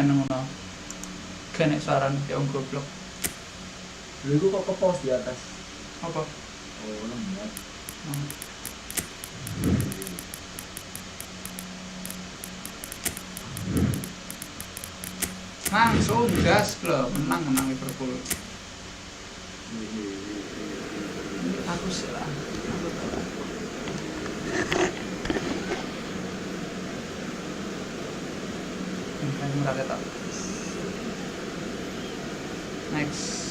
main ngono. Kene saran ya goblok. Lha iku kok kepos di atas. Apa? Oh, lemot. Langsung gas loh, menang Liverpool. Aku sih lah, aku tahu lah. Ini merakyat apa? Next.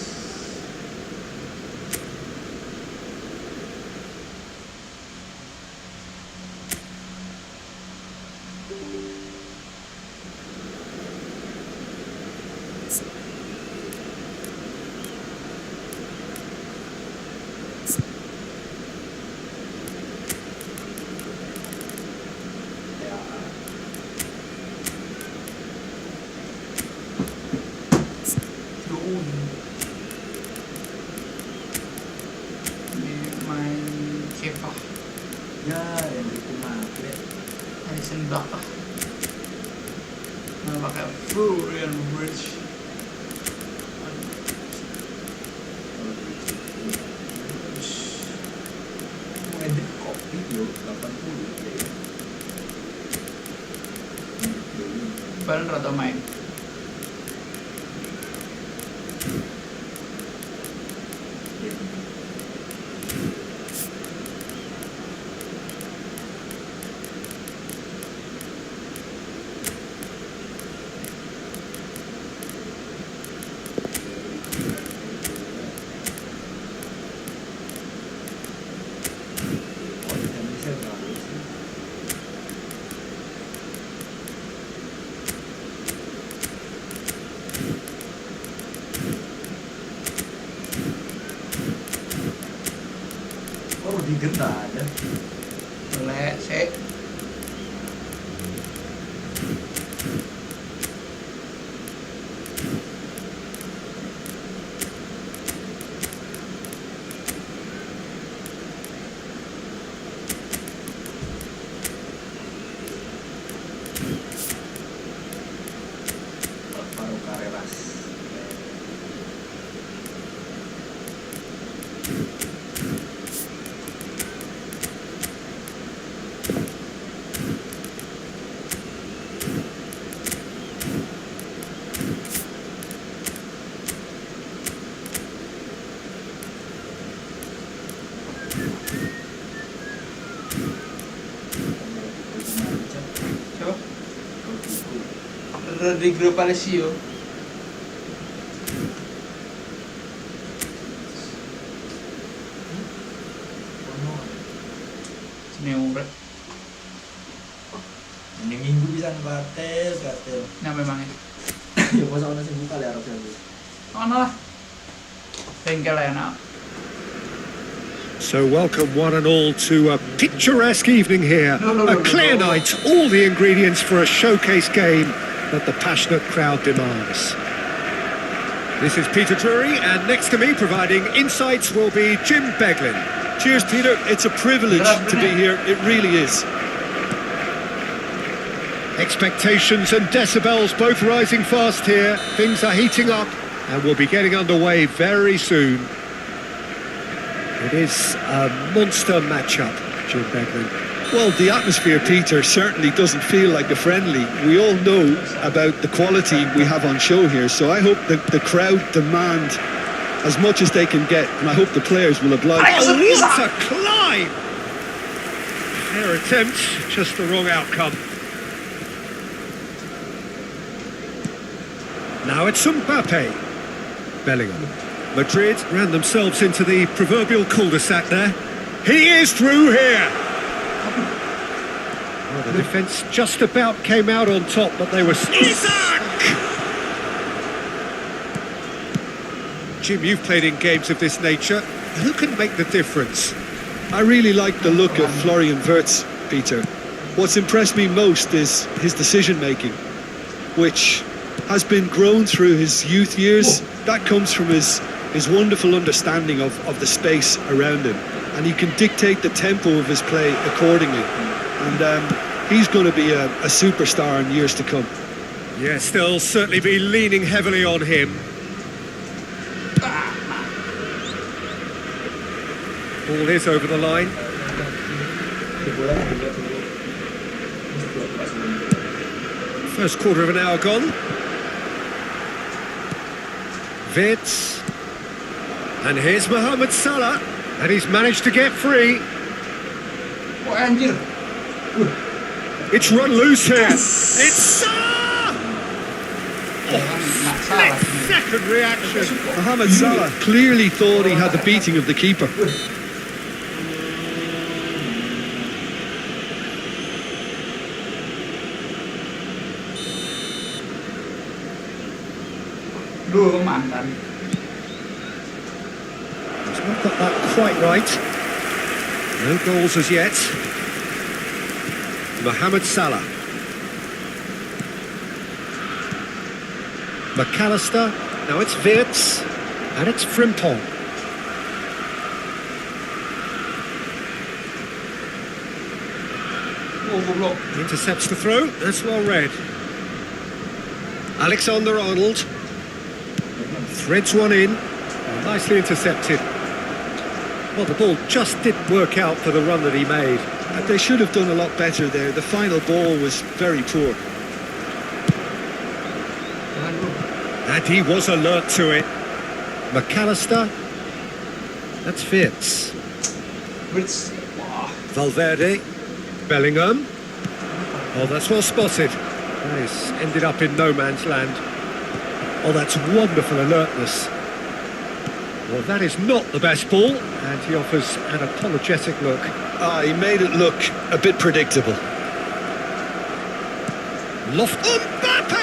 Ya, yang itu mati. Harrison Bakah. Nah, pakai Florian Bridge. Edit kok video 80 ya. Balen rada main. Oh, digenta ada. Boleh, sih. Paru Carreras. Siapa? Rodrigo Palacio. Sini umrah. Ini minggu bisa gatel. Nah memangnya. Ya masa ono sing buka le arep jago. Mana lah. Bengkel enak. So welcome one and all to a picturesque evening here. A clear night, all the ingredients for a showcase game that the passionate crowd demands. This is Peter Drury, and next to me providing insights will be Jim Beglin. Cheers, Peter. It's a privilege to be here. It really is. Expectations and decibels both rising fast here. Things are heating up and we'll be getting underway very soon. It is a monster matchup, Jim Beglin. Well, the atmosphere, Peter, certainly doesn't feel like a friendly. We all know about the quality we have on show here, so I hope that the crowd demand as much as they can get, and I hope the players will oblige. Oh, what a climb! Fair attempt, just the wrong outcome. Now it's Mbappe. Bellingham. Madrid ran themselves into the proverbial cul-de-sac there. He is through here! Well, the defence just about came out on top, but they were... Rusak! Jim, you've played in games of this nature. Who can make the difference? I really like the look of Florian Wirtz, Peter. What's impressed me most is his decision-making, which has been grown through his youth years. That comes from his wonderful understanding of the space around him, and he can dictate the tempo of his play accordingly. And he's going to be a superstar in years to come. Yes, they'll certainly be leaning heavily on him. Ball is over the line. First quarter of an hour gone. Vitz. And here's Mohamed Salah. And he's managed to get free. Oh, anjir. It's run loose here. It's Salah! Jangan salah. Second reaction. Mohamed Salah clearly thought he had the beating of the keeper. Dulu mantan. He's not got that quite right. No goals as yet. Mohamed Salah. McAllister. Now it's Wirtz. And it's Frimpong. Oh, goblok. Intercepts the throw. That's well read. Alexander-Arnold. Threads one in. Nicely intercepted. Well, the ball just didn't work out for the run that he made. They should have done a lot better there. The final ball was very poor. Jangan bro. And he was alert to it. McAllister. That's Wirtz. Blitz. Wah. Valverde. Bellingham. Oh, that's well spotted. He's ended up in no man's land. Oh, that's wonderful alertness. Well, that is not the best ball, and he offers an apologetic look. He made it look a bit predictable. Mbappe!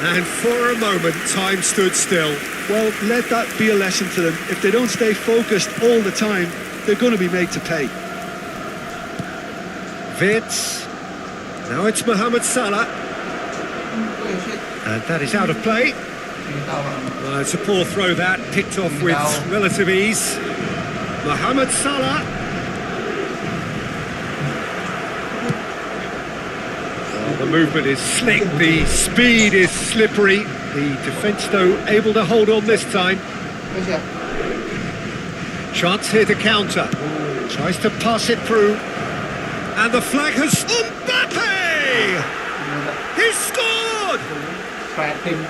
And for a moment, time stood still. Well, let that be a lesson to them. If they don't stay focused all the time, they're going to be made to pay. Wirtz. Now it's Mohamed Salah. Oh, shit. And that is out of play. Ini tahu. Well, it's a poor throw that, picked off with relative ease. Mohamed Salah. Well, the movement is slick, the speed is slippery. The defence, though, able to hold on this time. Oh, siap. Chance here to counter. Tries to pass it through. And the flag has... Mbappe! He scored! Straight him.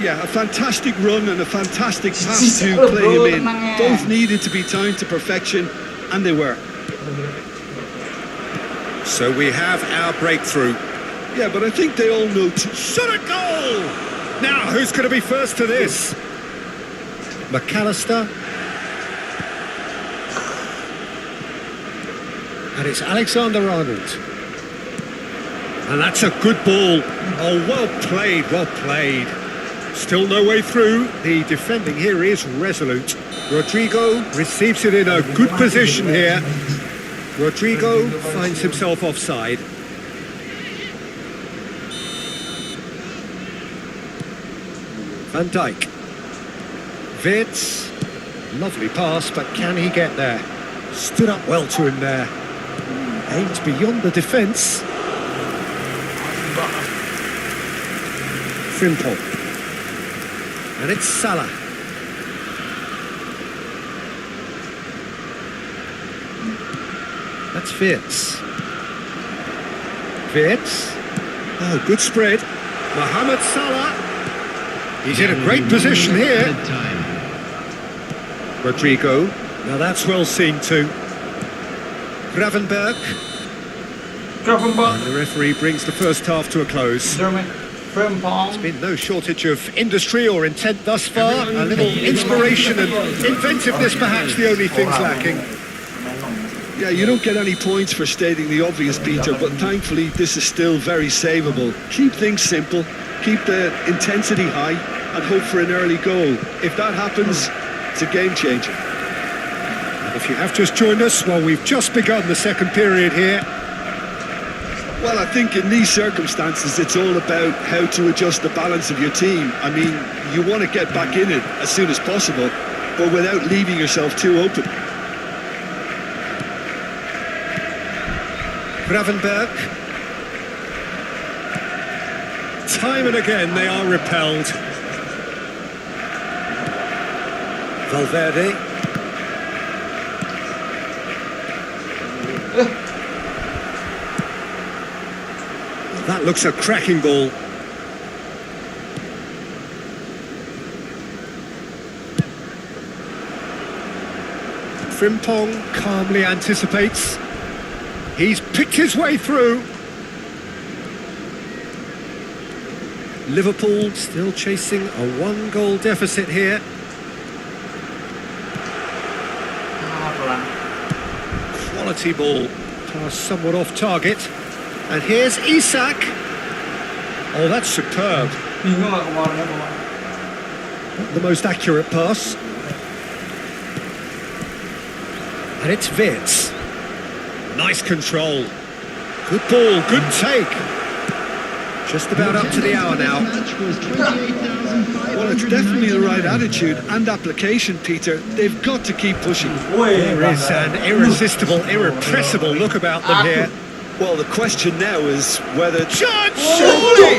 Yeah, a fantastic run and a fantastic pass to play him in. Both needed to be timed to perfection, and they were. So we have our breakthrough. Yeah, but I think they all know Shot a goal! Now, who's going to be first to this? McAllister. And it's Alexander-Arnold. And that's a good ball. Oh, well played, well played. Still no way through. The defending here is resolute. Rodrigo receives it in a good position here. Rodrigo finds himself offside. Van Dijk. Wirtz. Lovely pass, but can he get there? Stood up well to him there. Aimed beyond the defence. Frimpong. And it's Salah. That's Wirtz. Wirtz. Oh, good spread. Mohamed Salah. He's in a great position here. Rodrigo. Now that's well seen too. Gravenberg. And the referee brings the first half to a close. There's been no shortage of industry or intent thus far. A little inspiration and inventiveness perhaps the only things lacking. Yeah, you don't get any points for stating the obvious, Peter, but thankfully this is still very savable. Keep things simple, keep the intensity high, and hope for an early goal. If that happens, it's a game changer. If you have just joined us, well, we've just begun the second period here. Well, I think in these circumstances, it's all about how to adjust the balance of your team. I mean, you want to get back in it as soon as possible, but without leaving yourself too open. Gravenberg. time and again they are repelled. Valverde. That looks a cracking ball. Frimpong calmly anticipates. He's picked his way through. Liverpool still chasing a 1-goal deficit here. Quality ball, pass somewhat off target. And here's Rusak. Oh, that's superb. Bingung nggak kemarinnya Pak? Not the most accurate pass. And it's Wirtz. Nice control. Good ball, good take. Just about up to the hour now. Well, it's definitely the right attitude and application, Peter. They've got to keep pushing. There is an irresistible, irrepressible look about them here. Well, the question now is whether... Chance, surely!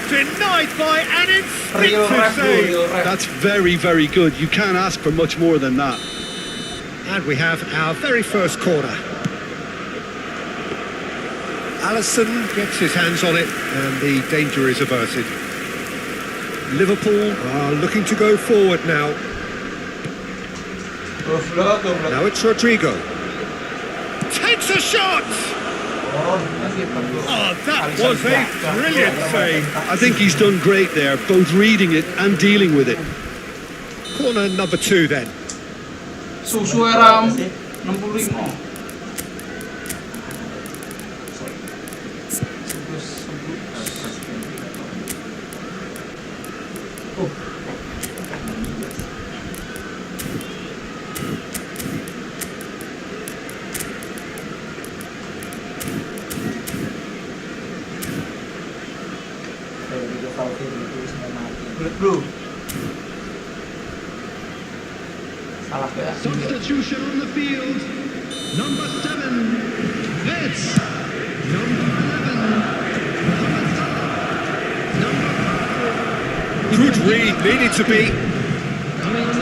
Denied by an instinctive save. That's very, very good. You can't ask for much more than that. And we have our very first corner. Alisson gets his hands on it and the danger is averted. Liverpool are looking to go forward now. Now it's Rodrigo. Takes a shot! Oh, that was a brilliant save. I think he's done great there, both reading it and dealing with it. Corner number 2 then. Susu era 65. Bro. Salah ya. Substitution on the field. Number 7, Wirtz. Number 11, Good read, needed to be.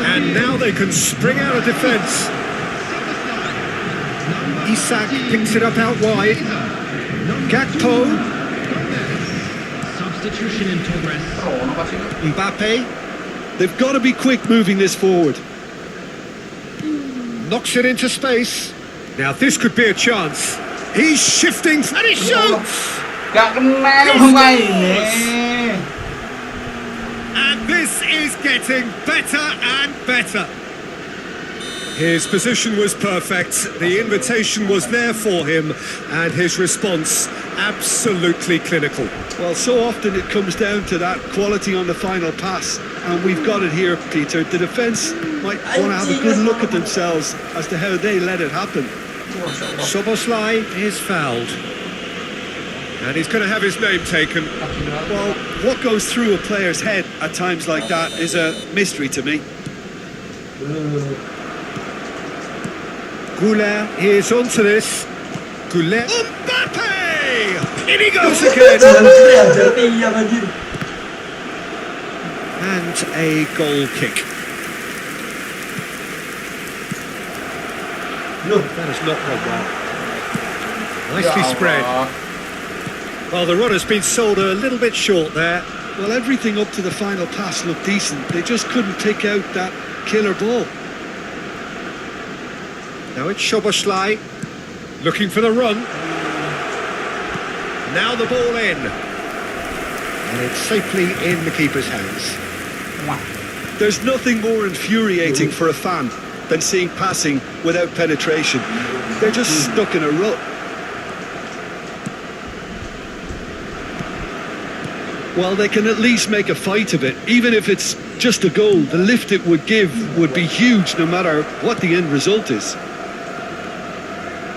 And now they can spring out of defence. Rusak picks it up out wide. Gakpo. substitution in progress. Mbappe They've got to be quick moving this forward. knocks it into space. Now this could be a chance. He's shifting and he shoots! Gak kena pemain ini. And this is getting better and better. His position was perfect, the invitation was there for him, and his response absolutely clinical. Well, so often it comes down to that quality on the final pass, and we've got it here, Peter. The defence might want to have a good look at themselves as to how they let it happen. Szoboszlai is fouled. And he's going to have his name taken. Well, what goes through a player's head at times like that is a mystery to me. Goulet is onto this. Goulet. Mbappe! In he goes again! And a goal kick. Look, that has not gone well. Nicely spread. Well, the run has been sold a little bit short there. Well, everything up to the final pass looked decent. They just couldn't pick out that killer ball. Now it's Szoboszlai looking for the run. Now the ball in. And it's safely in the keeper's hands. There's nothing more infuriating for a fan than seeing passing without penetration. They're just stuck in a rut. Well, they can at least make a fight of it. Even if it's just a goal, the lift it would give would be huge no matter what the end result is.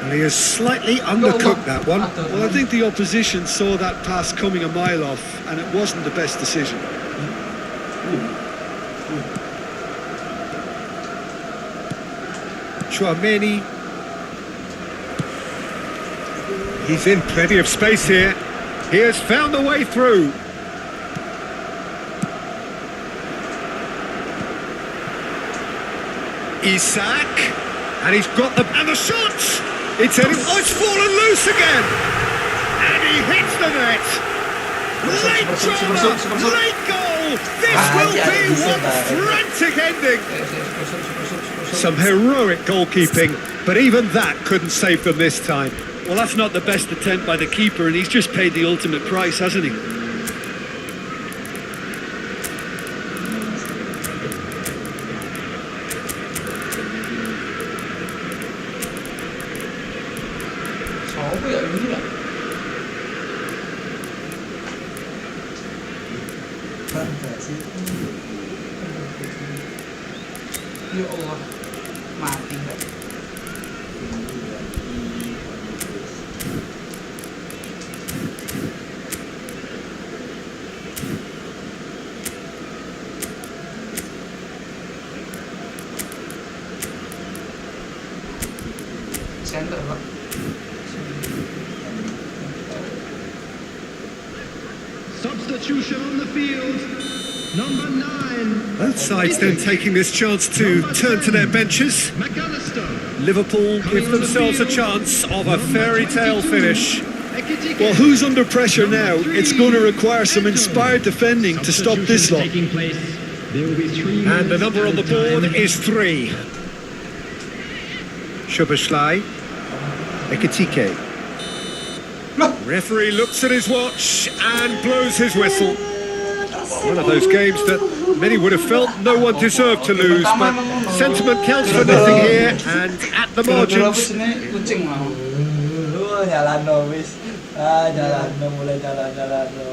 And he has slightly undercooked that one. Well, I think the opposition saw that pass coming a mile off, and it wasn't the best decision. Chouameni. He's in plenty of space here. He has found a way through. Rusak, and he's got and the shot! It's heading, it's fallen loose again! And he hits the net! Late drama, late goal! This will be one frantic ending! Some heroic goalkeeping, but even that couldn't save them this time. Well, that's not the best attempt by the keeper, and he's just paid the ultimate price, hasn't he? Siapa ya ini ya? Fantasi. Ya Allah, mati nggak? Center Pak. Substitution on the field. Number 9. Both sides then taking this chance to turn to their benches. McAllister. Liverpool give themselves a chance of a fairy tale finish. Well, who's under pressure now? It's going to require some inspired defending to stop this lot. Taking place. There will be 3 And the minutes number on the added board time. is 3. Shubaslai, Ekitike. Referee looks at his watch and blows his whistle. One of those games that many would have felt no one deserved to lose, but sentiment counts for nothing here, and at the margins, Kucing mau. Jalan no wis. Jalan no, mulai jalan no.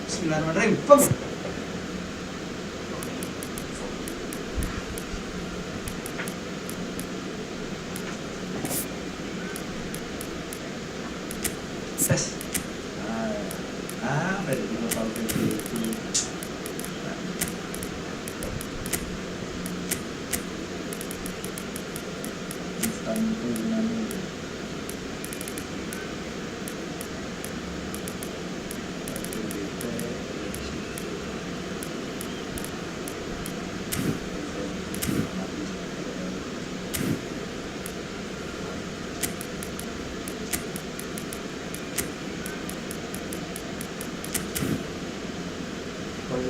Bismillahirrahmanirrahim. Ses. Apa itu kalau begitu? Instan turunan.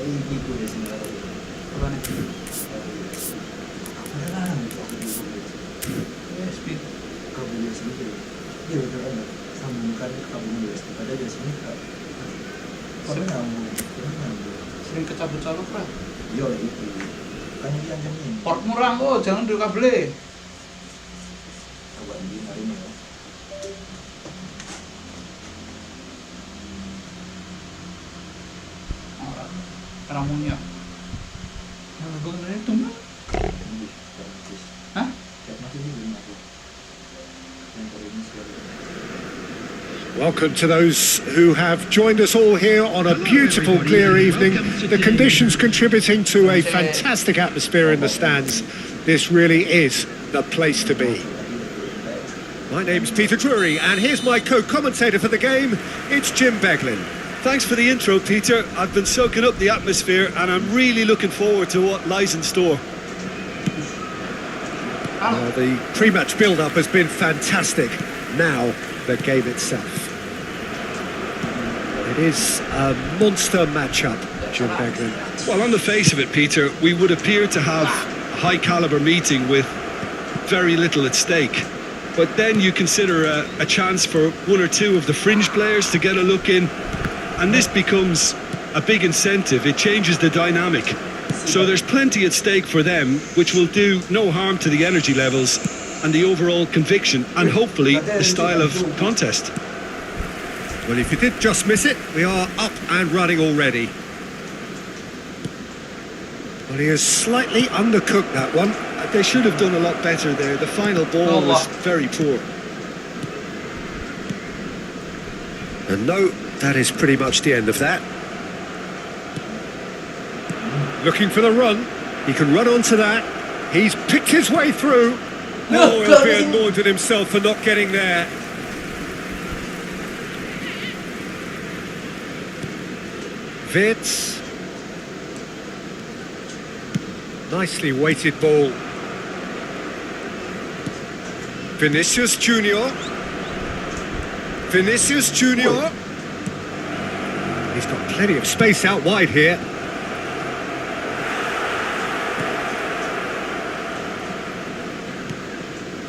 Ibu di sini ada. Apa nih? Ada Speed. kabel USB. Iya betul ada. Sambungkan kabel USB pada USB kak. Kalau nyambung. Sering kecabut-cabut Pak. Yo itu. Kan yang diancamnya. Port murah kok, jangan dulu kabel. Coba di hari ini ya. Ramunya. Nah, bagaimana itu mah? Hah? welcome to those who have joined us all here on a beautiful, clear evening. The conditions contributing to a fantastic atmosphere in the stands. This really is the place to be. My name's Peter Drury, and here's my co-commentator for the game. It's Jim Beglin. Thanks for the intro, Peter. I've been soaking up the atmosphere, and I'm really looking forward to what lies in store. The pre-match build-up has been fantastic. Now, the game itself. It is a monster matchup, Jim Beglin. Well, on the face of it, Peter, we would appear to have a high-caliber meeting with very little at stake. But then you consider a chance for one or two of the fringe players to get a look in, and this becomes a big incentive. It changes the dynamic. So there's plenty at stake for them, which will do no harm to the energy levels and the overall conviction, and hopefully the style of contest. Well, if you did just miss it, we are up and running already. Well, he has slightly undercooked that one. They should have done a lot better there. The final ball was very poor. And no, that is pretty much the end of that. Looking for the run. He can run onto that. He's picked his way through. Oh, he'll be annoyed at himself for not getting there. Wirtz. Nicely weighted ball. Vinicius Junior. Vinicius Junior. He's got plenty of space out wide here.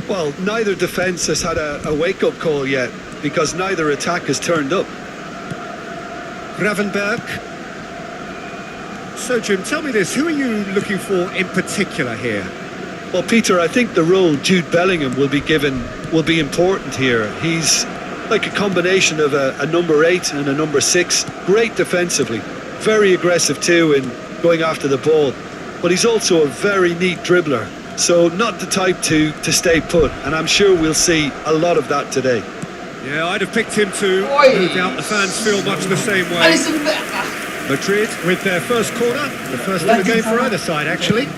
Well, neither defence has had a wake-up call yet, because neither attack has turned up. Gravenberg. So, Jim, tell me this, who are you looking for in particular here? Well, Peter, I think the role Jude Bellingham will be given will be important here. He's like a combination of a number 8 and a number 6. Great defensively, very aggressive too in going after the ball. But he's also a very neat dribbler, so not the type to stay put. And I'm sure we'll see a lot of that today. Yeah, I'd have picked him too. Oi. No doubt the fans feel much the same way. Alisson Becker. Madrid with their first corner, the first of the game for either side actually.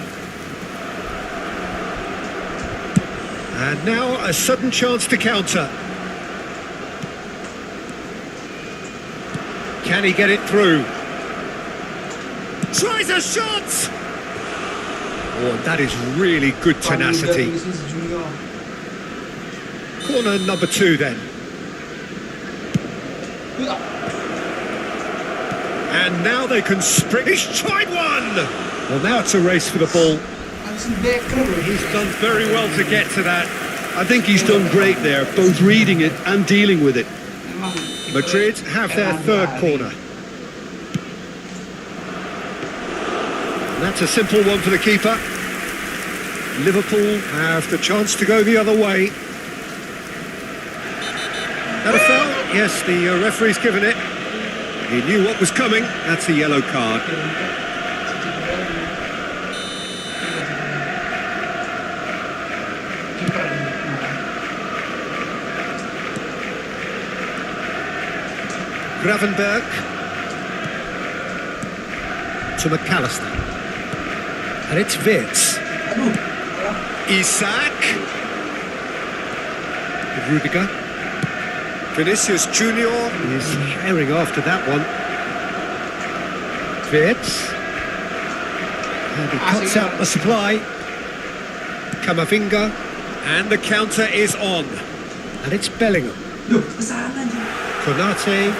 And now a sudden chance to counter. Can he get it through? Tries a shot! Oh, that is really good tenacity. Corner number 2 then. And now they can sprint. He's tried one! Well, now it's a race for the ball. Alisson Becker. He's done very well to get to that. I think he's done great there, both reading it and dealing with it. Madrid have their third corner. And that's a simple one for the keeper. Liverpool have the chance to go the other way. That a foul? Yes, the referee's given it. He knew what was coming. That's a yellow card. Gravenberg to McAllister, and it's Wirtz. Isak, Rudiger, Vinicius Junior is herring after that one. Wirtz, and he cuts out the supply. Camavinga, and the counter is on, and it's Bellingham. Konate.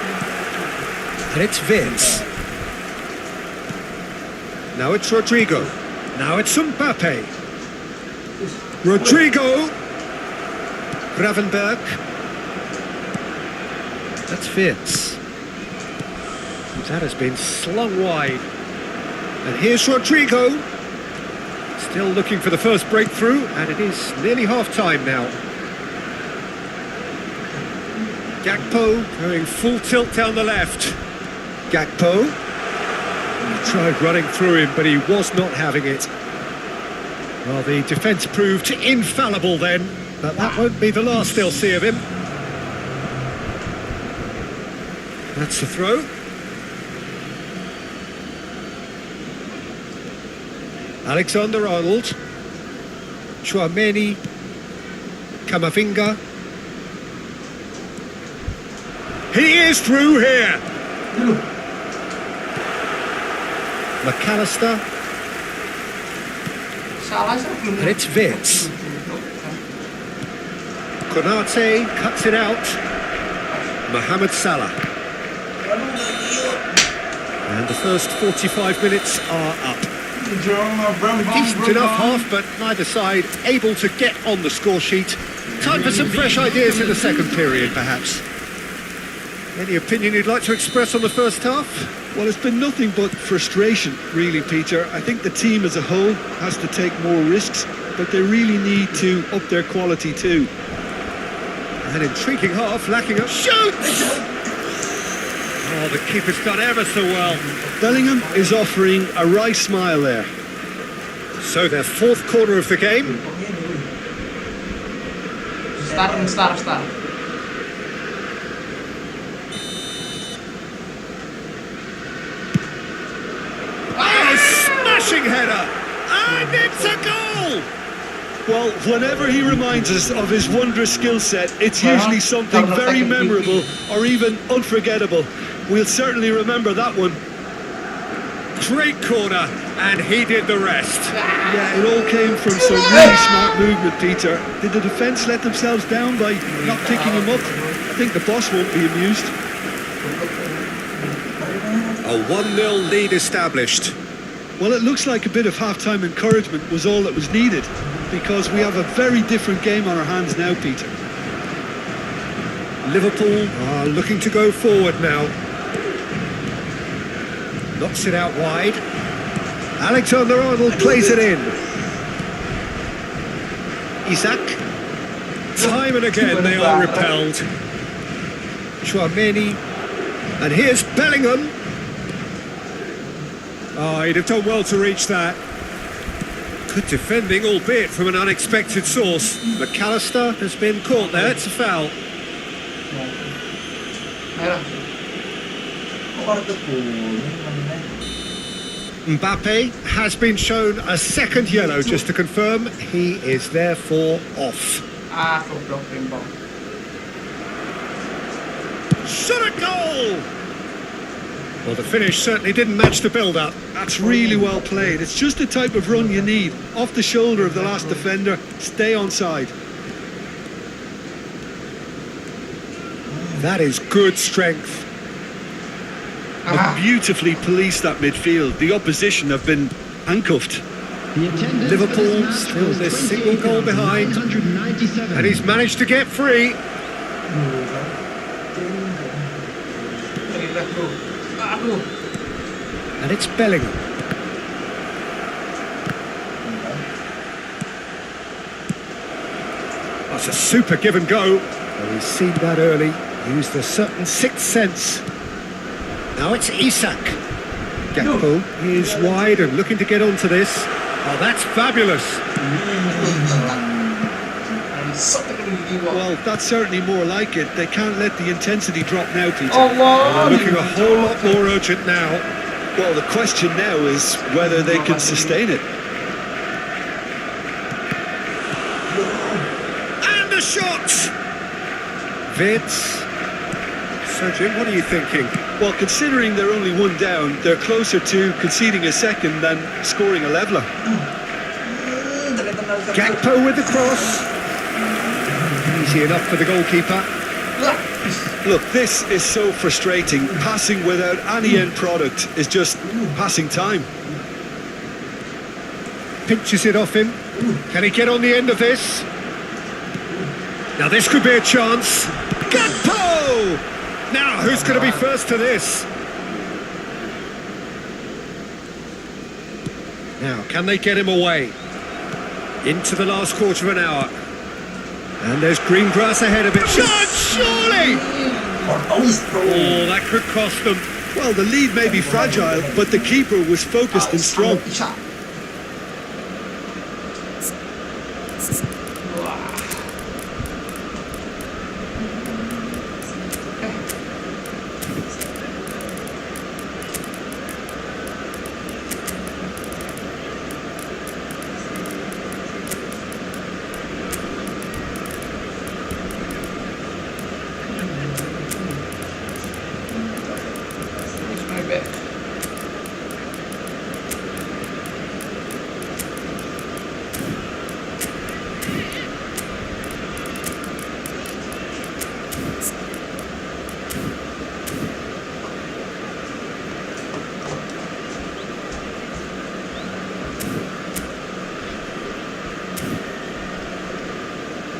And it's Wirtz. Now it's Rodrigo. Now it's Mbappe. Rodrigo. Gravenberg. That's Wirtz. That has been slung wide. And here's Rodrigo. Still looking for the first breakthrough, and it is nearly half-time now. Gakpo going full tilt down the left. Gakpo tried running through him, but he was not having it. Well, the defence proved infallible then, but that won't be the last they'll see of him. That's the throw. Alexander-Arnold. Tchouaméni. Camavinga. He is through here. McAllister, and it's Wirtz. Konate cuts it out. Mohamed Salah. And the first 45 minutes are up. Decent enough half, but neither side able to get on the score sheet. Time for some fresh ideas in the second period, perhaps. Any opinion you'd like to express on the first half? Well, it's been nothing but frustration, really, Peter. I think the team as a whole has to take more risks, but they really need to up their quality too. An intriguing half, lacking a shoot! Oh, the keeper's done ever so well. Bellingham is offering a wry smile there. So their fourth corner of the game. Start. Smashing header, and it's a goal! Well, whenever he reminds us of his wondrous skill set, it's usually something very memorable or even unforgettable. We'll certainly remember that one. Great corner, and he did the rest. Yeah, it all came from some really smart movement, Peter. Did the defence let themselves down by not picking him up? I think the boss won't be amused. A 1-0 lead established. Well, it looks like a bit of half-time encouragement was all that was needed, because we have a very different game on our hands now, Peter. Liverpool are looking to go forward now. Knocks it out wide. Alexander-Arnold plays it in. Isak. Time and again they are repelled. Chouameni. And here's Bellingham. Oh, he'd have done well to reach that. Good defending, albeit from an unexpected source. McAllister has been caught there. It's a foul. Merah. Kok kartu kuning namanya? Mbappe has been shown a second yellow, just to confirm. He is therefore off. Goblok tembak. Shot a goal! Well, the finish certainly didn't match the build-up. That's really well played. It's just the type of run you need. Off the shoulder of the last defender, stay onside. That is good strength. Beautifully policed that midfield. The opposition have been handcuffed. The attendance Liverpool for this match still was this single goal behind. 197. And he's managed to get free. Relax bro. Aduh. And it's Bellingham. That's a super give and go. Well, he's seen that early. Used a certain sixth sense. Now it's Isak. Gakpo is wide and looking to get onto this. Oh, that's fabulous. Well, that's certainly more like it. They can't let the intensity drop now, Peter. Allah. They're looking a whole lot more urgent now. Well, the question now is whether they can sustain it. And the shot! Vince. So, Jim, what are you thinking? Well, considering they're only one down, they're closer to conceding a second than scoring a leveller. Gakpo with the cross. Easy enough for the goalkeeper. Look, this is so frustrating. Passing without any end product is just passing time. Pinches it off him. Can he get on the end of this? Now this could be a chance. Gakpo! Now who's going to be first to this? Now can they get him away? Into the last quarter of an hour. And there's green grass ahead of it. Shot, surely! Oh, that could cost them. Well, the lead may be fragile, but the keeper was focused and strong.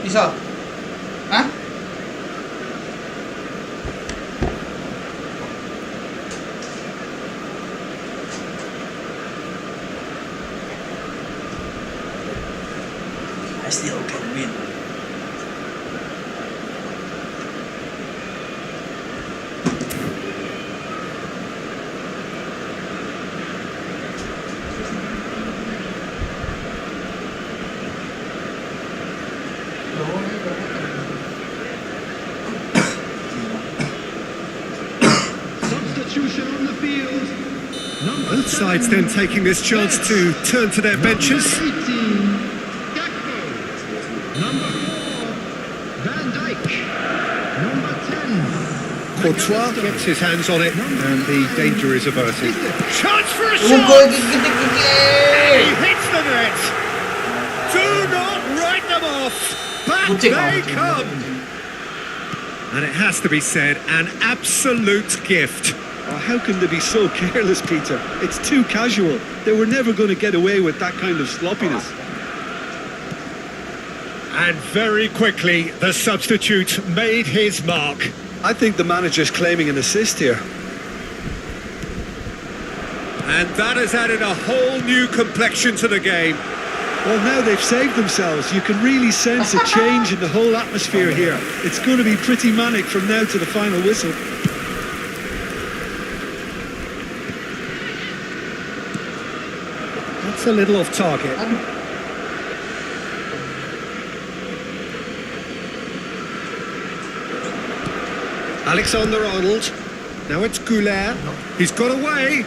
Bisa? Hah? I still can win. Substitution on the field. Number Both sides then taking this chance to turn to their benches. Number 18, Gakpo. Number 4, Van Dijk. Number 10, Courtois gets his hands on it, and the danger is averted. Chance for a Oh, shot! gol gede. He hits the net! Do not write them off! Back Kucing, they come! And it has to be said, an absolute gift. Oh, how can they be so careless, Peter? It's too casual. They were never going to get away with that kind of sloppiness. And very quickly, the substitute made his mark. I think the manager's claiming an assist here. And that has added a whole new complexion to the game. Well, now they've saved themselves. You can really sense a change in the whole atmosphere here. It's going to be pretty manic from now to the final whistle. That's a little off target. Alexander-Arnold. Now it's Goulet. He's got away.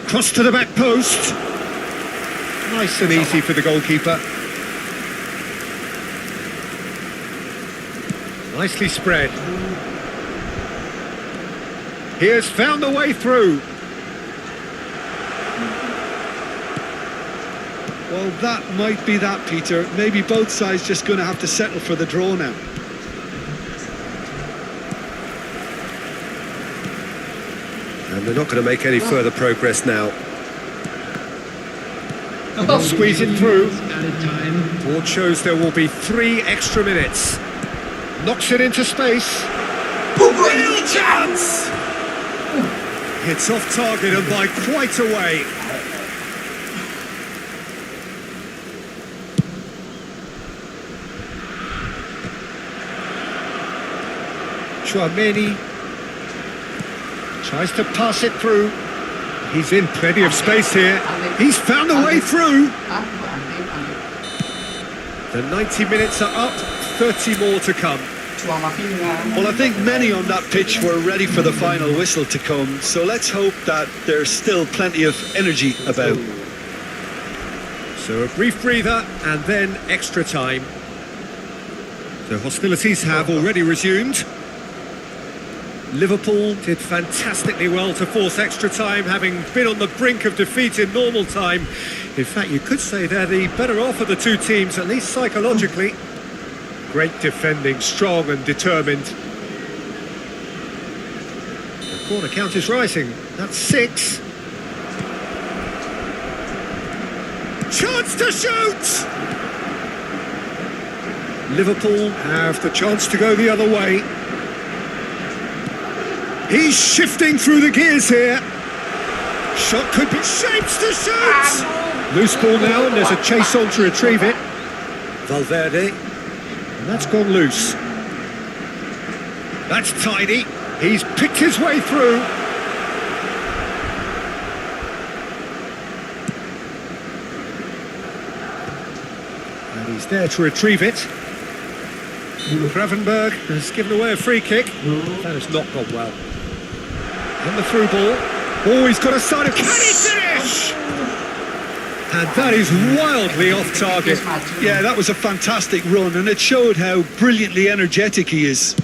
Cross to the back post. Nice and easy for the goalkeeper. Nicely spread. He has found a way through. Well, that might be that, Peter. Maybe both sides just going to have to settle for the draw now. And they're not going to make any further progress now. Squeeze it through. Added time. Board shows there will be 3 extra minutes. Knocks it into space. Real chance! It's off target and by quite a way. Chouameni tries to pass it through. He's in plenty of space here. He's found a way through. The 90 minutes are up, 30 more to come. Well, I think many on that pitch were ready for the final whistle to come, so let's hope that there's still plenty of energy about. So a brief breather and then extra time. So hostilities have already resumed. Liverpool did fantastically well to force extra time, having been on the brink of defeat in normal time. In fact, you could say they're the better off of the two teams, at least psychologically. Great defending, strong and determined. The corner count is rising. That's 6. Chance to shoot! Liverpool have the chance to go the other way. He's shifting through the gears here. Shot could be shapes to shoot. Loose ball now, and there's a chase on to retrieve it. Valverde, and that's gone loose. That's tidy. He's picked his way through. And he's there to retrieve it. Gravenberg has given away a free kick. That has not gone well. And the through ball. Oh, he's got a side of... Can he finish? And that is wildly off target. Yeah, that was a fantastic run, and it showed how brilliantly energetic he is.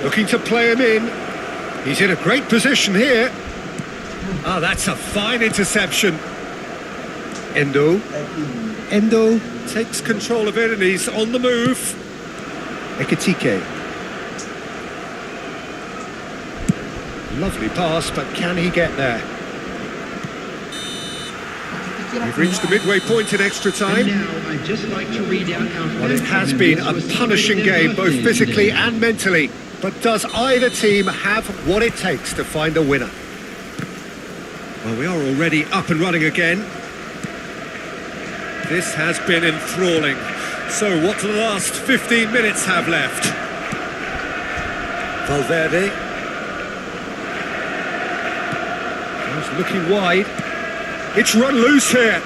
Looking to play him in. He's in a great position here. Ah, that's a fine interception. Endo takes control of it and he's on the move. Ekitike. Lovely pass, but can he get there? We've reached the midway point in extra time. And now I'd just like to read out our Well, it has been a punishing game, both physically and mentally. But does either team have what it takes to find a winner? Well, we are already up and running again. This has been enthralling. So what do the last 15 minutes have left? Valverde. He's looking wide. It's run loose here.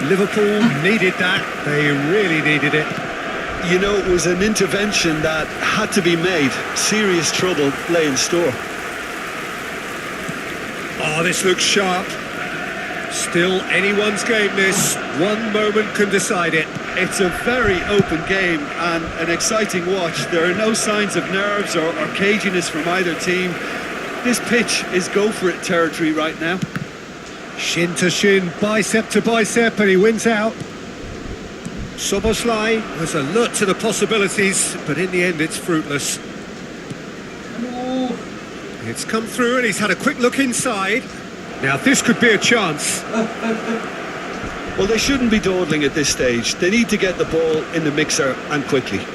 Liverpool needed that. They really needed it. You know, it was an intervention that had to be made. Serious trouble lay in store. Oh, this looks sharp. Still anyone's game, this. One moment can decide it. It's a very open game and an exciting watch. There are no signs of nerves or caginess from either team. This pitch is go-for-it territory right now. Shin to shin, bicep to bicep, and he wins out. Soboslai was alert to the possibilities, but in the end it's fruitless. It's come through and he's had a quick look inside. Now this could be a chance. Well, they shouldn't be dawdling at this stage. They need to get the ball in the mixer and quickly.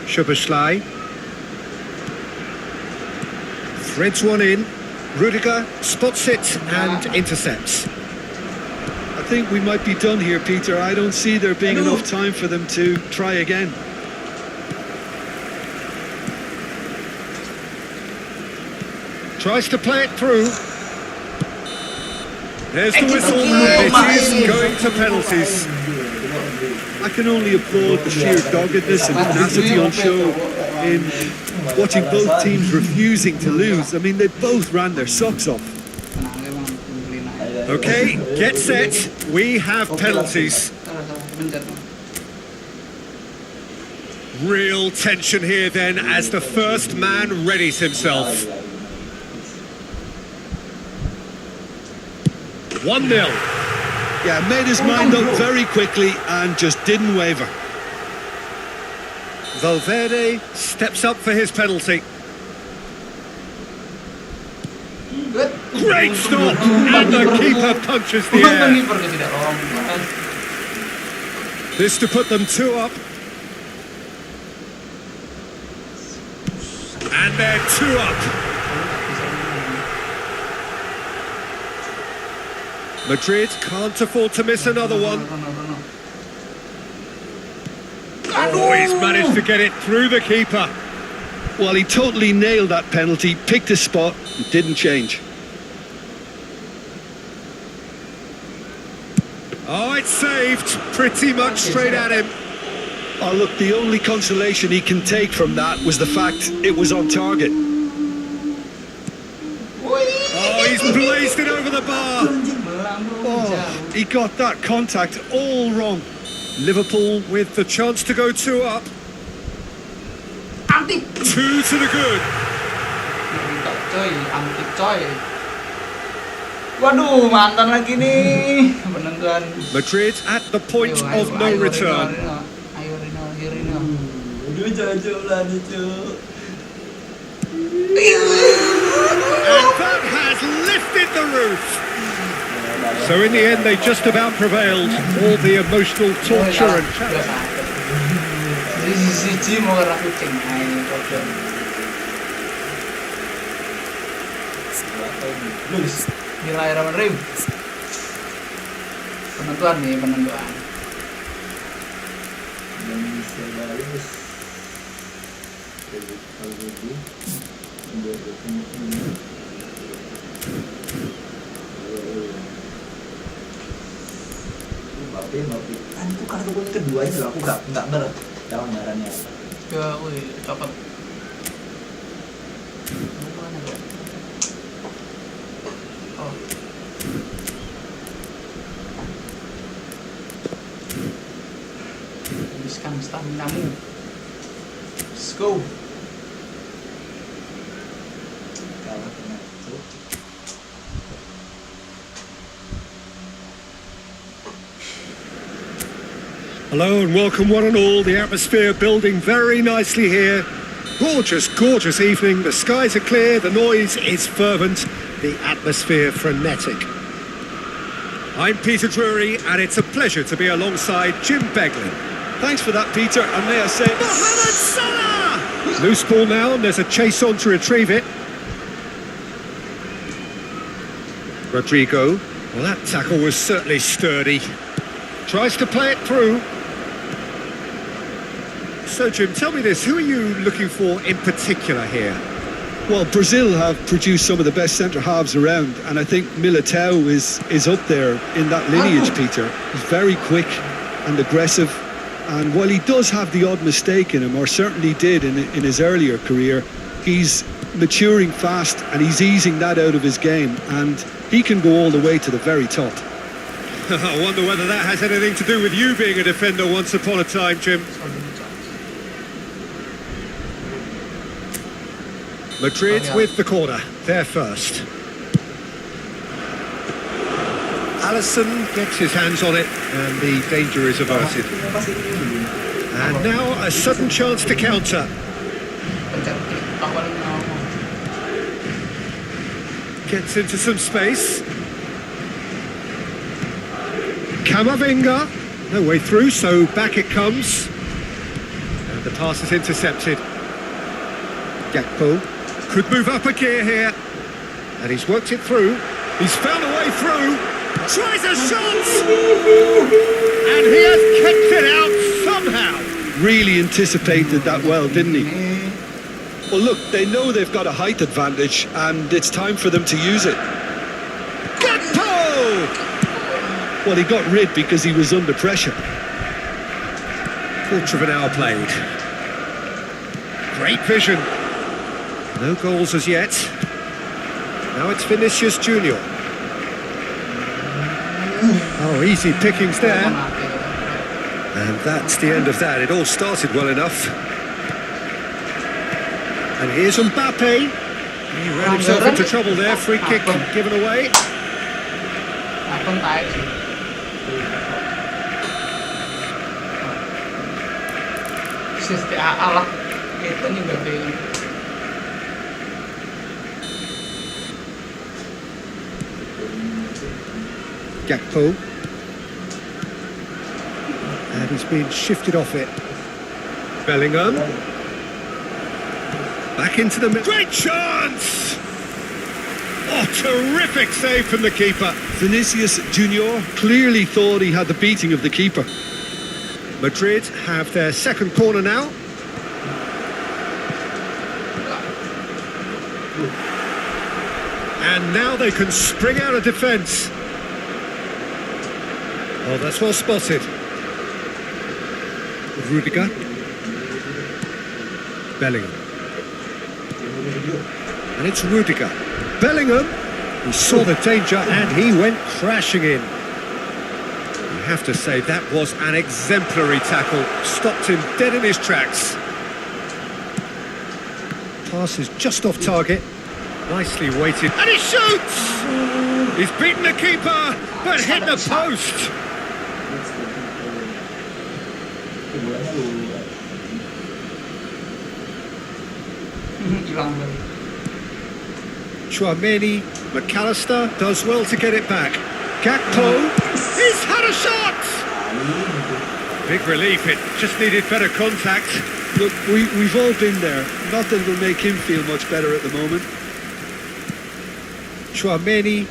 Soboslai threads one in. Rudiger spots it and intercepts. I think we might be done here, Peter. I don't see there being enough time for them to try again. Tries to play it through. There's the whistle. It is going to penalties. I can only applaud the sheer doggedness and tenacity on show in watching both teams refusing to lose. I mean, they both ran their socks off. Okay, get set. We have penalties. Real tension here then as the first man readies himself. 1-0. Yeah, made his mind up very quickly and just didn't waver. Valverde steps up for his penalty. Great stop! And the keeper punches the air. This to put them 2 up. And they're 2 up. Madrid can't afford to miss another one. Oh, he's managed to get it through the keeper. Well, he totally nailed that penalty, picked his spot, and didn't change. Oh, it's saved. Pretty much straight at him. Oh, look, the only consolation he can take from that was the fact it was on target. Oh, he's blazed it over the bar. Oh, he got that contact all wrong. Liverpool with the chance to go 2 up. 2 to the good. Waduh, mantan lagi nih penentuan. Madrid at the point of no return. Ayo Rino. Aduh, jauh-jauh lah nih, Cuk. And that has lifted the roof. So in the end, they just about prevailed. All the emotional torture and challenge. Siji mau kena kucing. Nah, ini problem. Bismillahirrahmanirrahim. Penentuan nih, penentuan. Indonesia bagus. Kalau gitu, Mbappe. Kan itu kartu kuning keduanya loh, aku nggak ngerti gambarannya apa. Ya, wih, dapat. Mana kok? Oh. Habiskan stamina-mu. Let's go. Kalah kena. Hello and welcome one and all. The atmosphere building very nicely here. Gorgeous, gorgeous evening. The skies are clear, the noise is fervent, the atmosphere frenetic. I'm Peter Drury and it's a pleasure to be alongside Jim Beglin. Thanks for that, Peter, and may I say... Mohamed Salah! Loose ball now and there's a chase on to retrieve it. Rodrigo. Well, that tackle was certainly sturdy. Tries to play it through. So, Jim, tell me this, who are you looking for in particular here? Well, Brazil have produced some of the best centre-halves around, and I think Militao is up there in that lineage, Peter. He's very quick and aggressive, and while he does have the odd mistake in him, or certainly did in his earlier career, he's maturing fast, and he's easing that out of his game, and he can go all the way to the very top. I wonder whether that has anything to do with you being a defender once upon a time, Jim. Madrid with the corner, they're first. Alisson gets his hands on it, and the danger is averted. And now a sudden chance to counter. Pencet TikTok paling ngomong. Gets into some space. Camavinga, no way through, so back it comes. And the pass is intercepted. Gakpo could move up a gear here. And he's worked it through. He's found a way through. Tries a shot! And he has kept it out somehow. Really anticipated that well, didn't he? Well, look, they know they've got a height advantage, and it's time for them to use it. Gakpo! Well, he got rid because he was under pressure. Quarter of an hour played. Great vision. No goals as yet. Now it's Vinicius Junior. Oh, easy pickings there. And that's the end of that. It all started well enough. And here's Mbappe. He ran himself into trouble there. Free kick given away. Akun taek sih. Sisi alah itu nih Mbappe. Gakpo. And he's been shifted off it. Bellingham. Back into the middle. Great chance! Oh, terrific save from the keeper. Vinicius Junior clearly thought he had the beating of the keeper. Madrid have their second corner now. And now they can spring out of defence. Oh, that's well spotted. Rudiger. Bellingham. And it's Rudiger. Bellingham, he saw the danger and he went crashing in. You have to say that was an exemplary tackle. Stopped him dead in his tracks. Pass is just off target. Nicely weighted. And he shoots! He's beaten the keeper, but hit the post. Hilang lagi. Chouameni, McAllister does well to get it back. Gakpo, he's had a shot! Big relief, it just needed better contact. Look, we've all been there. Nothing will make him feel much better at the moment. Chouameni.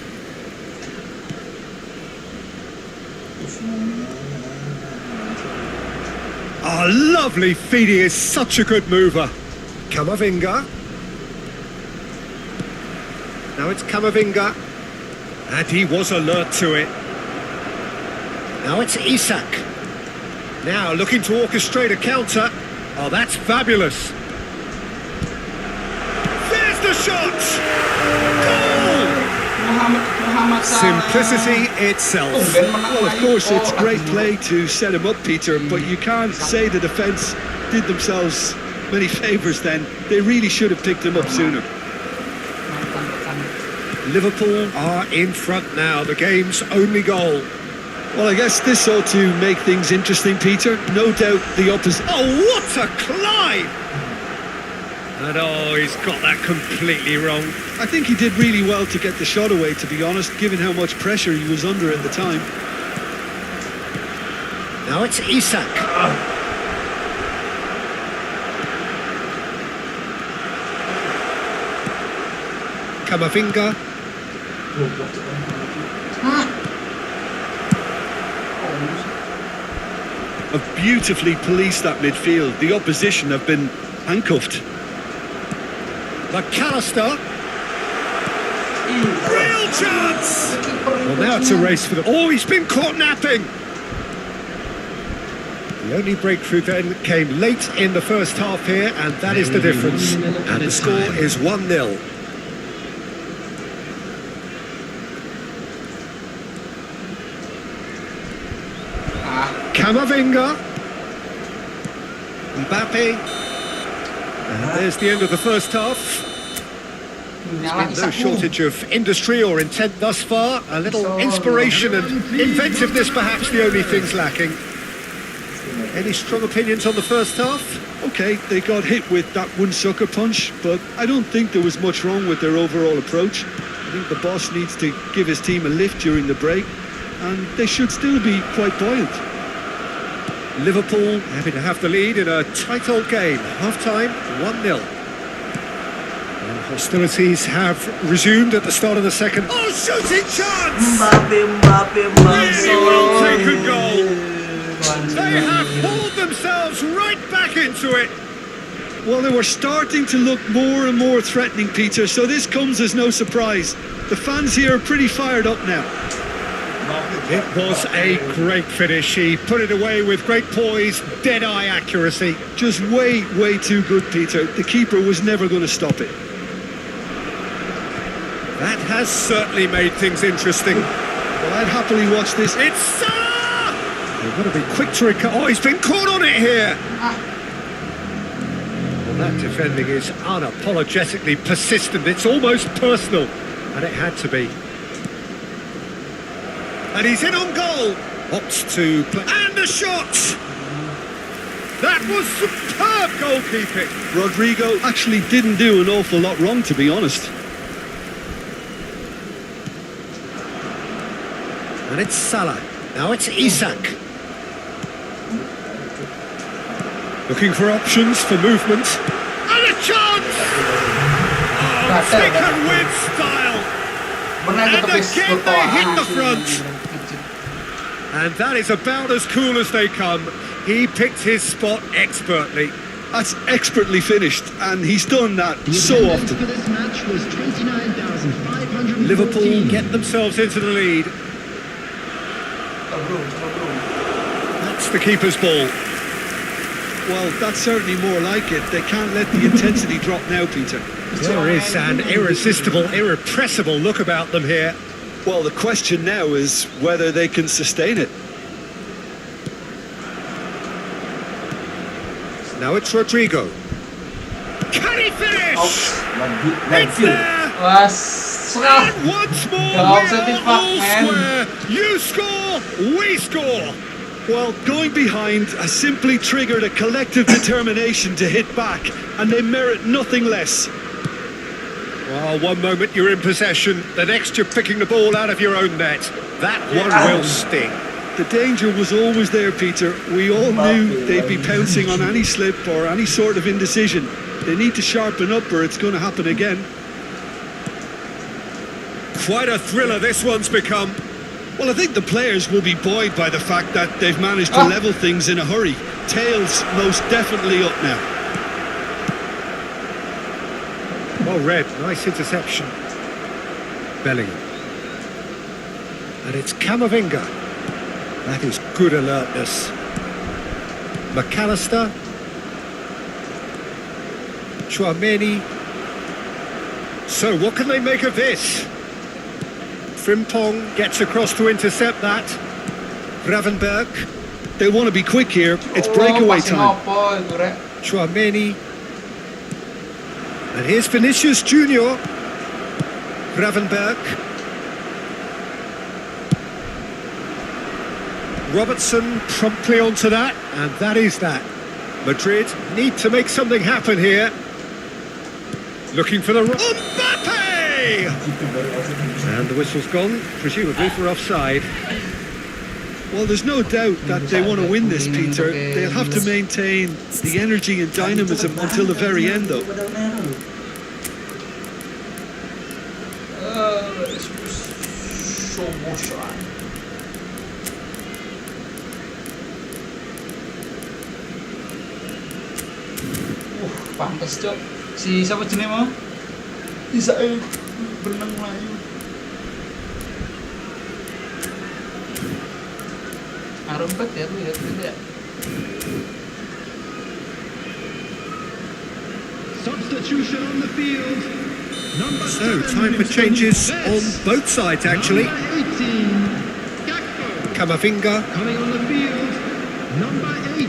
Oh, lovely feed, he is such a good mover. Camavinga. Now it's Camavinga. And he was alert to it. Now it's Isak. Now looking to orchestrate a counter. Oh, that's fabulous. There's the shot! Goal! Muhammad Salah. Simplicity itself. Well, of course, it's great play to set him up, Peter, but you can't say the defence did themselves many favours then. They really should have picked him up sooner. Liverpool are in front now, the game's only goal. Well, I guess this ought to make things interesting, Peter. No doubt the opposition... Oh, what a climb! And oh, he's got that completely wrong. I think he did really well to get the shot away, to be honest, given how much pressure he was under at the time. Now it's Isak. Camavinga. Have beautifully policed that midfield. The opposition have been handcuffed. McAllister. Real chance! Well, now it's a race for the... Oh, he's been caught napping! The only breakthrough then came late in the first half here, and that is the difference. And the score is 1-0. Camavinga. Mbappe. And there's the end of the first half. Nyala No Isak. shortage of industry or intent thus far. A little inspiration and inventiveness perhaps the only things lacking. Any strong opinions on the first half? Okay, they got hit with that one sucker punch, but I don't think there was much wrong with their overall approach. I think the boss needs to give his team a lift during the break, and they should still be quite buoyant. Liverpool happy to have the lead in a tight old game. Half-time, 1-0. And hostilities have resumed at the start of the second. Oh, shooting chance! Mbappe. Really well taken goal. They have pulled themselves right back into it. Well, they were starting to look more and more threatening, Peter, so this comes as no surprise. The fans here are pretty fired up now. It was a great finish. He put it away with great poise, dead-eye accuracy. Just way too good, Peter. The keeper was never going to stop it. That has certainly made things interesting. Well, I'd happily watch this. It's Salah! They've got to be quick to recover. Oh, he's been caught on it here. Well, that defending is unapologetically persistent. It's almost personal, and it had to be. And he's in on goal. Opts to play. And a shot! That was superb goalkeeping. Rodrigo actually didn't do an awful lot wrong, to be honest. And it's Salah. Now it's Isak. Looking for options for movement. And a chance! Oh, taken with style. And again they hit the front. And that is about as cool as they come. He picked his spot expertly. That's expertly finished, and he's done that so often. For this match was 29,514. Liverpool get themselves into the lead. That's the keeper's ball. Well, that's certainly more like it. They can't let the intensity drop now, Peter. There is an irresistible, irrepressible look about them here. Well, the question now is whether they can sustain it. Now it's Rodrigo. Can he finish? It's there! And once more, we are all square. You score, we score. Well, going behind has simply triggered a collective determination to hit back, and they merit nothing less. Well, one moment you're in possession, the next you're picking the ball out of your own net. That one will sting. The danger was always there, Peter. We all knew they'd be pouncing on any slip or any sort of indecision. They need to sharpen up or it's going to happen again. Quite a thriller this one's become. Well, I think the players will be buoyed by the fact that they've managed to level things in a hurry. Tails most definitely up now. Well read, nice interception. Bellingham. And it's Camavinga. That is good alertness. McAllister. Chouameni. So what can they make of this? Frimpong gets across to intercept that. Gravenberg. They want to be quick here. It's breakaway time. Chouameni. And here's Vinicius Junior. Gravenberg. Robertson promptly onto that, and that is that. Madrid need to make something happen here. Looking for the... Mbappe! And the whistle's gone, presumably for offside. Well, there's no doubt that they want to win this, Peter. They'll have to maintain the energy and dynamism until the very end, though. Pantes cok. Si siapa jenis mau? Bisa benang Melayu. Harum banget ya tuh ya, ya. Substitution on the field. Number So, 7, time for changes on both sides, actually. Number 18, Gakpo. Kamavinga. Coming on the field. Number 8,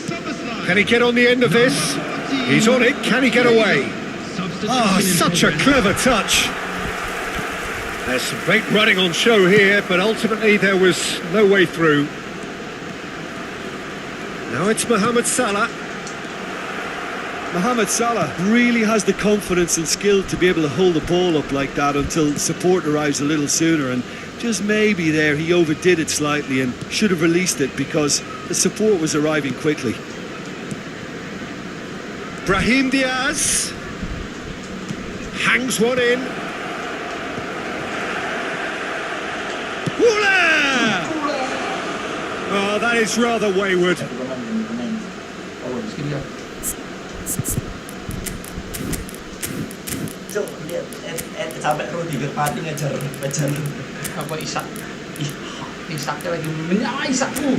Soboslai. Can he get on the end of this? He's on it. Can he get away? Ah, such a clever touch. There's some great running on show here, but ultimately there was no way through. Now it's Mohamed Salah. Mohamed Salah really has the confidence and skill to be able to hold the ball up like that until support arrives a little sooner, and just maybe there he overdid it slightly and should have released it because the support was arriving quickly. Brahim Diaz hangs one in. Woola! Oh, that is rather wayward. Cuk, lihat sampai Rudiger Pati ngejar. Apa Isak? Ih, Isaknya lagi menyala Isakku.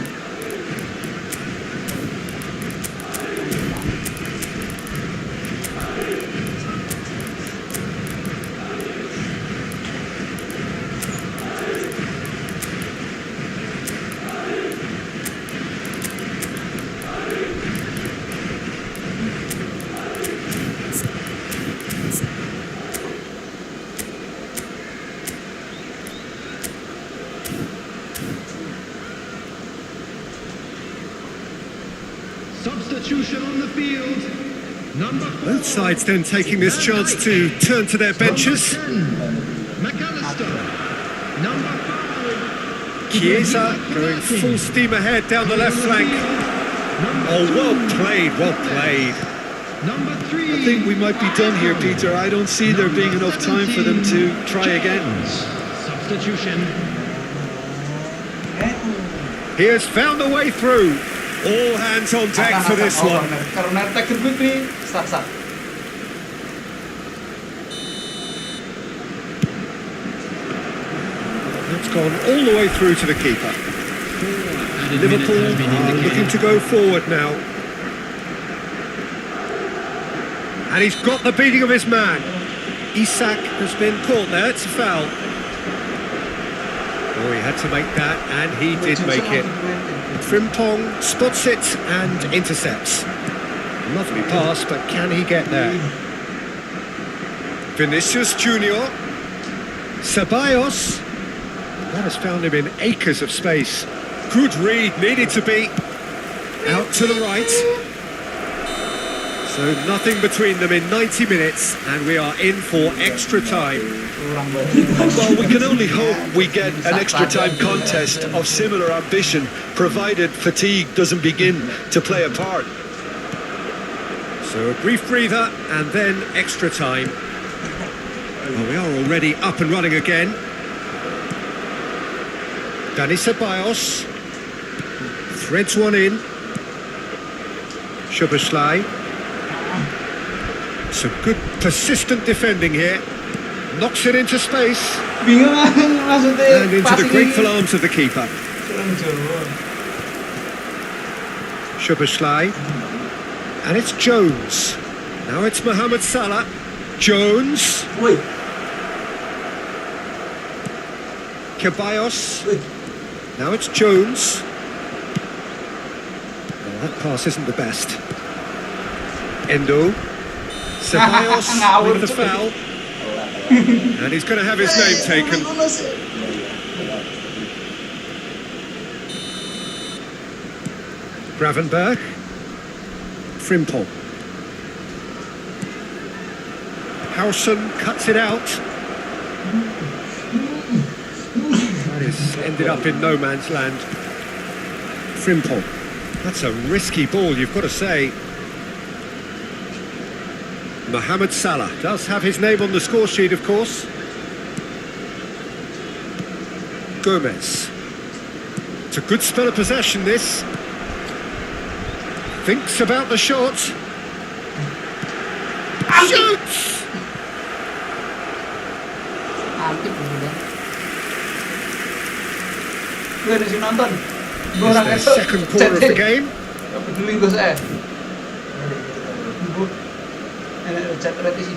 Substitution on the field. Number 4. Both sides then taking this chance to turn to their benches. McAllister. Number 5. Chiesa going full steam ahead down the left flank. Oh, well played, well played. Number 3. I think we might be done here, Peter. I don't see there being enough time for them to try again. Substitution. He has found a way through. All hands on deck for this one. Karena attacker quickly, start. It's gone all the way through to the keeper. Liverpool are looking to go forward now. And he's got the beating of his man. Isak has been caught there. It's a foul. Oh, he had to make that, and he did make it. Frimpong spots it and intercepts. Lovely pass, but can he get there? Vinicius Junior. Ceballos. That has found him in acres of space. Good read, needed to be. Out to the right. So nothing between them in 90 minutes, and we are in for extra time. Well, we can only hope we get an extra time contest of similar ambition, provided fatigue doesn't begin to play a part. So a brief breather, and then extra time. Well, we are already up and running again. Dani Ceballos threads one in. Szoboszlai. Some good persistent defending here. Knocks it into space. Bingung maksudnya. And into the grateful arms of the keeper. Kurang jauh. Szoboszlai. And it's Jones. Now it's Mohamed Salah. Jones. Woi, Ceballos. woi. Now it's Jones. Well, that pass isn't the best. Endo. Ceballos with the foul. And he's going to have his name taken. Gravenberg. Frimpong. Howson cuts it out. That is ended up in no man's land. Frimpong. That's a risky ball, you've got to say. Mohamed Salah does have his name on the score sheet, of course. Gomez. It's a good spell of possession, this. Thinks about the shot. Shoots! Aktif kemudian. Gue ada sih nonton. Dua It's orang their itu second quarter of the game. Gak peduli gue saya. Ibu, enak chat berarti sih.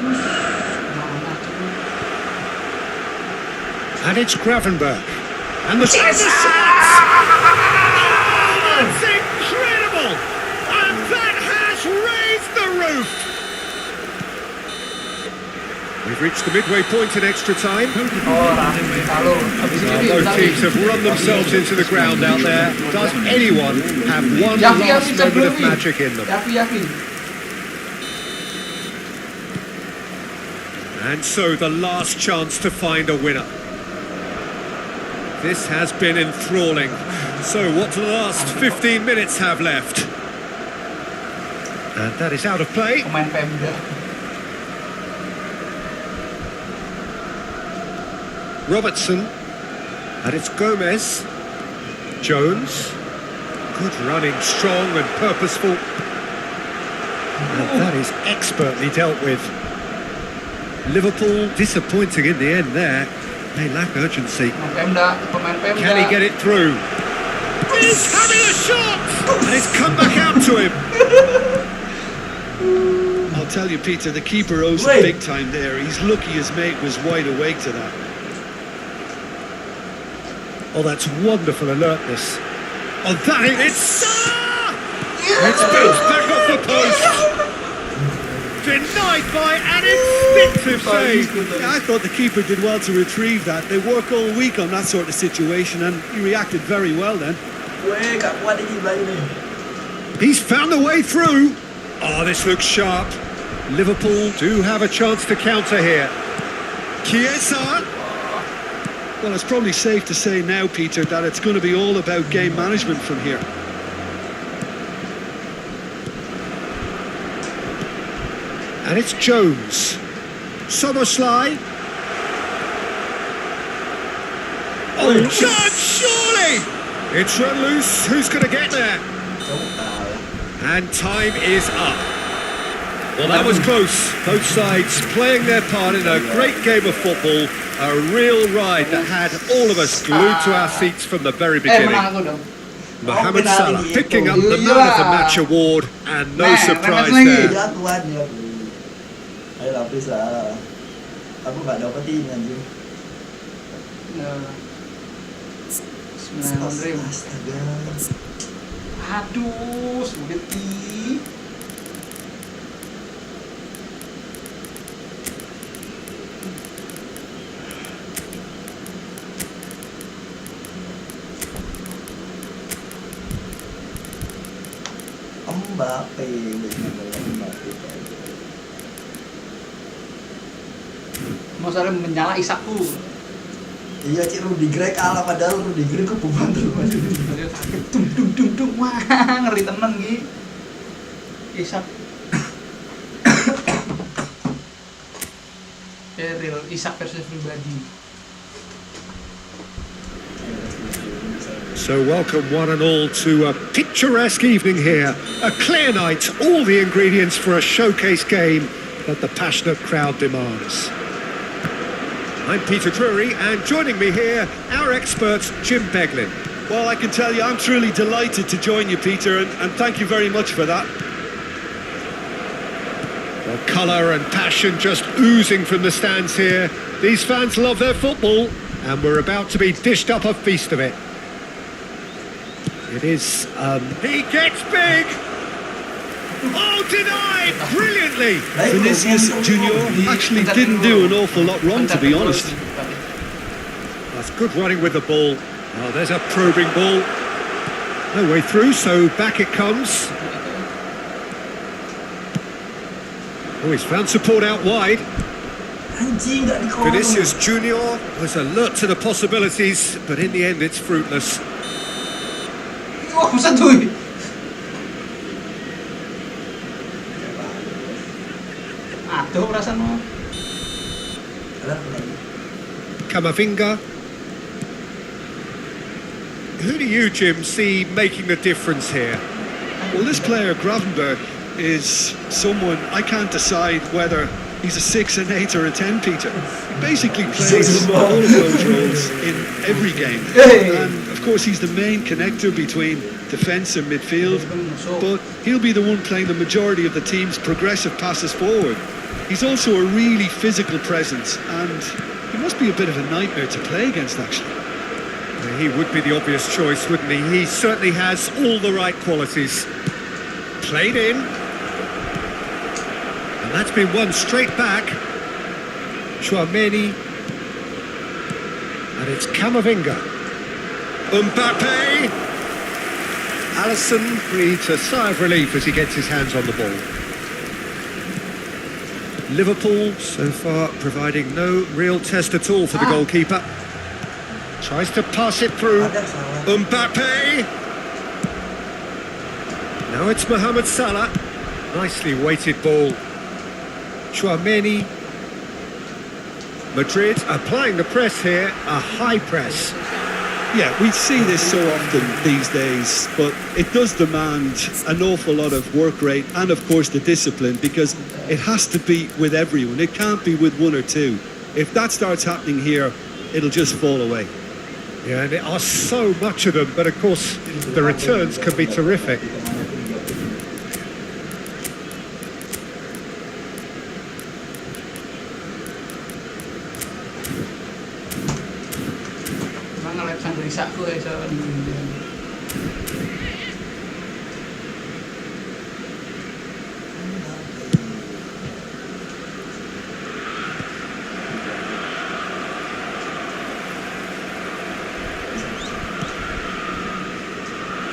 Mana coba? And it's Gravenberch. And the shot! That's incredible! And that has raised the roof! We've reached the midway point in extra time. Oh, kalau habis ini Both teams have run themselves into the ground out there. Does anyone have one last moment of magic in them? Yakin. And so the last chance to find a winner. This has been enthralling. So what do the last 15 minutes have left? And that is out of play. Pemain Pemda. Robertson. And it's Gomez. Jones. Good running, strong and purposeful. And that is expertly dealt with. Liverpool disappointing in the end there. They lack urgency. Pemain Pemda. Can he get it through? He's having a shot! And it's come back out to him. I'll tell you, Peter, the keeper owes him big time there. He's lucky his mate was wide awake to that. Oh, that's wonderful alertness. Oh, that is... It's bounced back off the post. Denied by an instinctive save. Yeah, I thought the keeper did well to retrieve that. They work all week on that sort of situation, and he reacted very well then. He's found a way through. Oh, this looks sharp. Liverpool do have a chance to counter here. Chiesa. Well, it's probably safe to say now, Peter, that it's going to be all about game management from here. And it's Jones. Soboslai. Oh, God, surely! It's run loose. Who's going to get there? And time is up. Well, that was close. Both sides playing their part in a great game of football. A real ride that had all of us glued to our seats from the very beginning. Mohamed Salah picking up the Man of the Match award, and no surprise there. Ayo lah please lah. Aku gak dapetin anjing. Astaga. Aduh, sulit nih. Mbappe. Masalah menyala Isakku. Iya Cik Rudiger kalah padahal Rudiger kebuban terus. Dung wah ngeri temen Gi. Isak. Real Isak versus pribadi. So welcome one and all to a picturesque evening here. A clear night, all the ingredients for a showcase game that the passionate crowd demands. I'm Peter Drury, and joining me here, our expert, Jim Beglin. Well, I can tell you, I'm truly delighted to join you, Peter, and thank you very much for that. Well, colour and passion just oozing from the stands here. These fans love their football, and we're about to be dished up a feast of it. It is, he gets big! Oh, denied! Brilliantly! Vinicius Junior actually didn't do an awful lot wrong, to be honest. That's good running with the ball. Oh, there's a probing ball. No way through, so back it comes. Oh, he's found support out wide. Vinicius Junior was alert to the possibilities, but in the end it's fruitless. Oh, santuy. Aduh, perasaan mo. Kamavinga. Who do you, Jim, see making the difference here? Well, this player, Gravenberch, is someone I can't decide whether he's a 6, an 8 or a 10, Peter. He basically plays all of those roles in every game. And of course he's the main connector between defence and midfield, but he'll be the one playing the majority of the team's progressive passes forward. He's also a really physical presence, and he must be a bit of a nightmare to play against, actually. He would be the obvious choice, wouldn't he? He certainly has all the right qualities. Played in. And that's been won straight back. Chouameni. And it's Camavinga. Mbappe. Alisson breathes a sigh of relief as he gets his hands on the ball. Liverpool so far providing no real test at all for the goalkeeper. Tries to pass it through. Mbappe. Now it's Mohamed Salah. Nicely weighted ball. Chouameni. Madrid applying the press here. A high press. Yeah, we see this so often these days, but it does demand an awful lot of work rate and, of course, the discipline, because it has to be with everyone. It can't be with one or two. If that starts happening here, it'll just fall away. Yeah, and there are so much of them, but of course the returns can be terrific.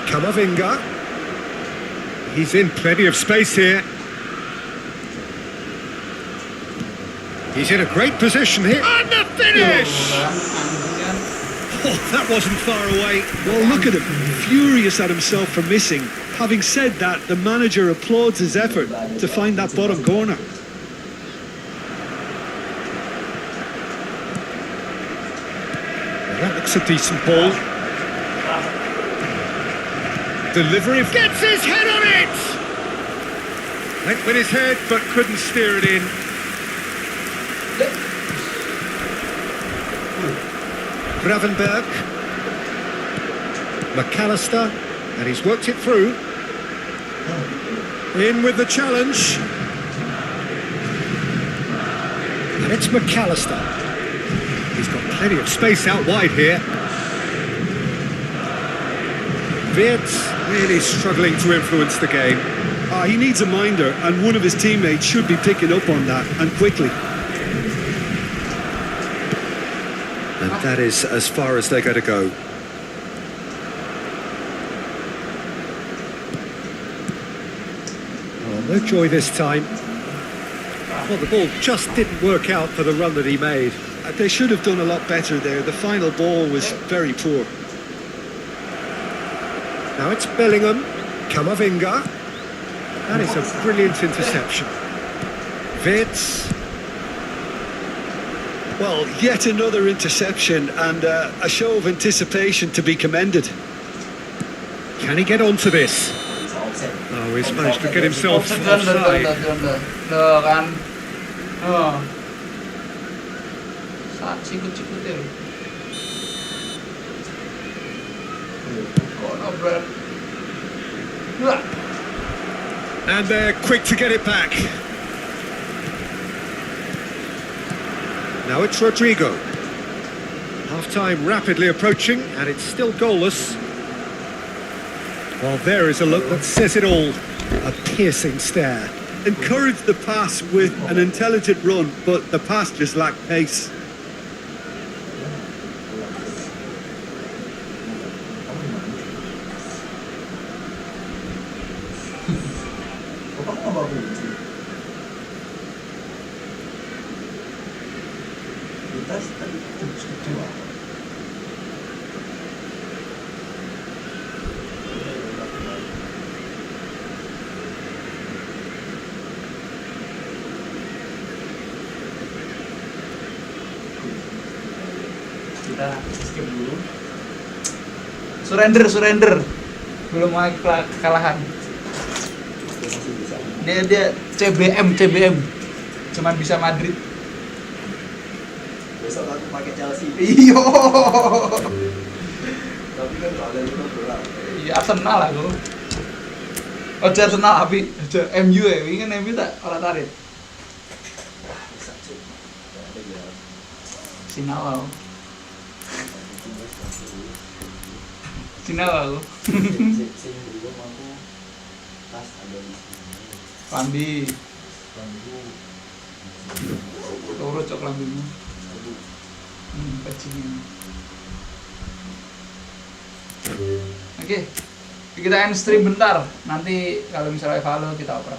Camavinga. He's in plenty of space here. He's in a great position here. And the finish! Oh, that wasn't far away. Well, look at him, furious at himself for missing. Having said that, the manager applauds his effort to find that bottom corner. Well, that looks a decent ball. Delivery gets his head on it! Went with his head but couldn't steer it in. Gravenberg. McAllister, and he's worked it through. In with the challenge. And it's McAllister. He's got plenty of space out wide here. Wirtz really struggling to influence the game. He needs a minder, and one of his teammates should be picking up on that, and quickly. And that is as far as they're going to go. Oh, no joy this time. Well, the ball just didn't work out for the run that he made. They should have done a lot better there. The final ball was very poor. Now it's Bellingham, Camavinga. That is a brilliant interception. Wirtz. Well, yet another interception, and a show of anticipation to be commended. Can he get onto this? Oh, he's managed to get himself offside. And they're quick to get it back. Now it's Rodrigo. Half-time rapidly approaching, and it's still goalless. Well, there is a look that says it all. A piercing stare. Encouraged the pass with an intelligent run, but the pass just lacked pace. Kita skip dulu. Surrender. Belum mau kekalahan. Dia CBM. cuman bisa Madrid. Besok aku pakai Chelsea. Iyo. Tapi kan kalau ada Liverpool lah. Iya Arsenal aku. Ojo Arsenal api, ojo MU ya, ini kan MU tak ora tarik. Bisa cuk. Gak ada ya. Sinau aku. Sinau aku. Sing belum aku tas ada di sini. Lambi, Bangku. loro cok lambimu. Bajingan. Oke, kita end stream bentar. Nanti kalau misalnya follow kita oper.